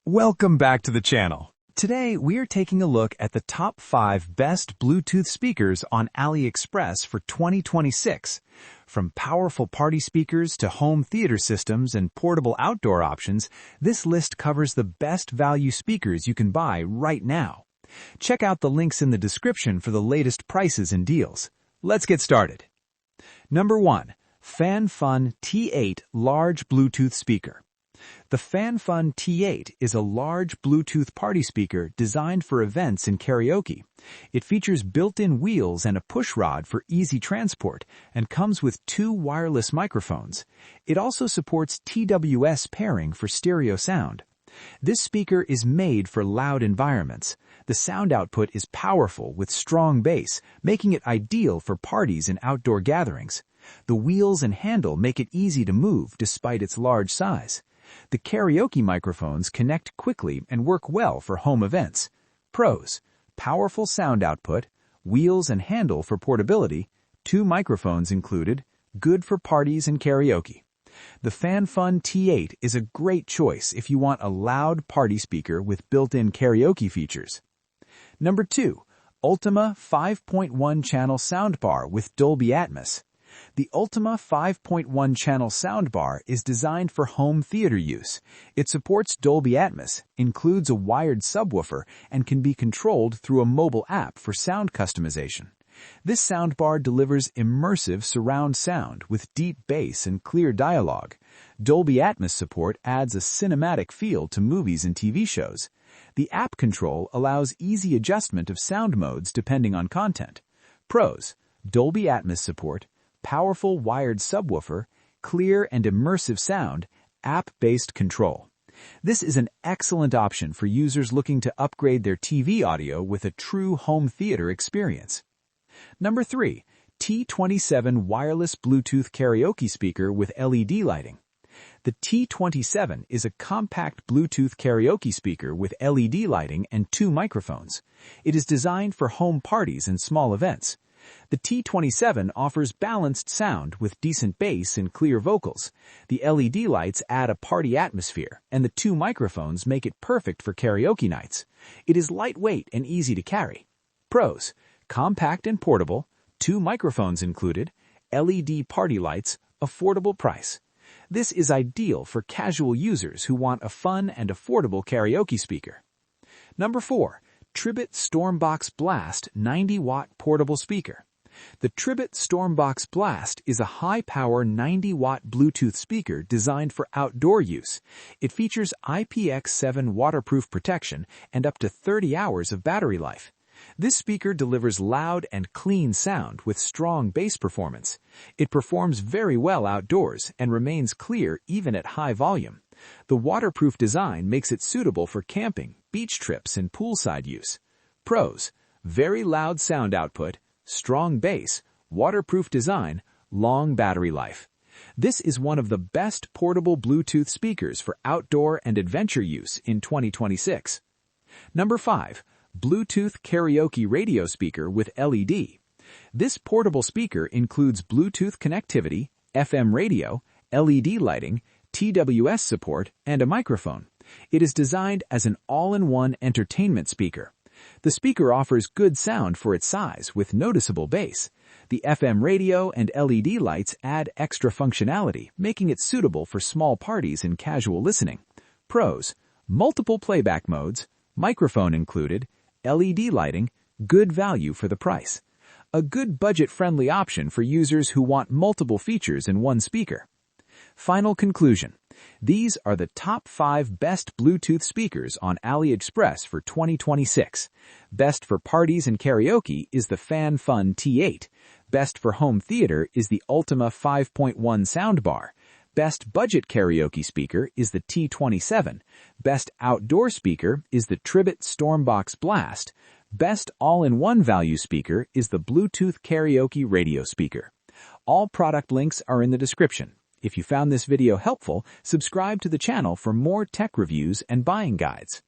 Welcome back to the channel. Today, we are taking a look at the top 5 best Bluetooth speakers on AliExpress for 2026. From powerful party speakers to home theater systems and portable outdoor options, this list covers the best value speakers you can buy right now. Check out the links in the description for the latest prices and deals. Let's get started. Number 1. FanFun T8 Large Bluetooth Speaker. The FanFun T8 is a large Bluetooth party speaker designed for events and karaoke. It features built-in wheels and a pushrod for easy transport and comes with 2 wireless microphones. It also supports TWS pairing for stereo sound. This speaker is made for loud environments. The sound output is powerful with strong bass, making it ideal for parties and outdoor gatherings. The wheels and handle make it easy to move despite its large size. The karaoke microphones connect quickly and work well for home events. Pros: powerful sound output, wheels and handle for portability, 2 microphones included, good for parties and karaoke. The FanFun T8 is a great choice if you want a loud party speaker with built-in karaoke features. Number 2. ULTIMEA 5.1 Channel Soundbar with Dolby Atmos. The ULTIMEA 5.1 channel soundbar is designed for home theater use. It supports Dolby Atmos, includes a wired subwoofer, and can be controlled through a mobile app for sound customization. This soundbar delivers immersive surround sound with deep bass and clear dialogue. Dolby Atmos support adds a cinematic feel to movies and TV shows. The app control allows easy adjustment of sound modes depending on content. Pros: Dolby Atmos support, powerful wired subwoofer, clear and immersive sound, app-based control. This is an excellent option for users looking to upgrade their TV audio with a true home theater experience. Number 3. T27 Wireless Bluetooth Karaoke Speaker with LED Lighting. The T27 is a compact Bluetooth karaoke speaker with LED lighting and 2 microphones. It is designed for home parties and small events. The T27 offers balanced sound with decent bass and clear vocals. The LED lights add a party atmosphere, and the 2 microphones make it perfect for karaoke nights. It is lightweight and easy to carry. Pros: compact and portable, 2 microphones included, LED party lights, affordable price. This is ideal for casual users who want a fun and affordable karaoke speaker. Number 4. Tribit StormBox Blast 90-watt portable speaker. The Tribit StormBox Blast is a high-power 90-watt Bluetooth speaker designed for outdoor use. It features IPX7 waterproof protection and up to 30 hours of battery life. This speaker delivers loud and clean sound with strong bass performance. It performs very well outdoors and remains clear even at high volume. The waterproof design makes it suitable for camping, beach trips, and poolside use. Pros: very loud sound output, strong bass, waterproof design, long battery life. This is one of the best portable Bluetooth speakers for outdoor and adventure use in 2026. Number 5. Bluetooth Karaoke Radio Speaker with LED. This portable speaker includes Bluetooth connectivity, FM radio, LED lighting, TWS support, and a microphone. It is designed as an all-in-one entertainment speaker. The speaker offers good sound for its size with noticeable bass. The FM radio and LED lights add extra functionality, making it suitable for small parties and casual listening. Pros: multiple playback modes, microphone included, LED lighting, good value for the price. A good budget-friendly option for users who want multiple features in one speaker. Final conclusion: these are the top 5 best Bluetooth speakers on AliExpress for 2026. Best for parties and karaoke is the FanFun T8. Best for home theater is the ULTIMEA 5.1 soundbar. Best budget karaoke speaker is the T27. Best outdoor speaker is the Tribit StormBox Blast. Best all-in-one value speaker is the Bluetooth Karaoke Radio Speaker. All product links are in the description. If you found this video helpful, subscribe to the channel for more tech reviews and buying guides.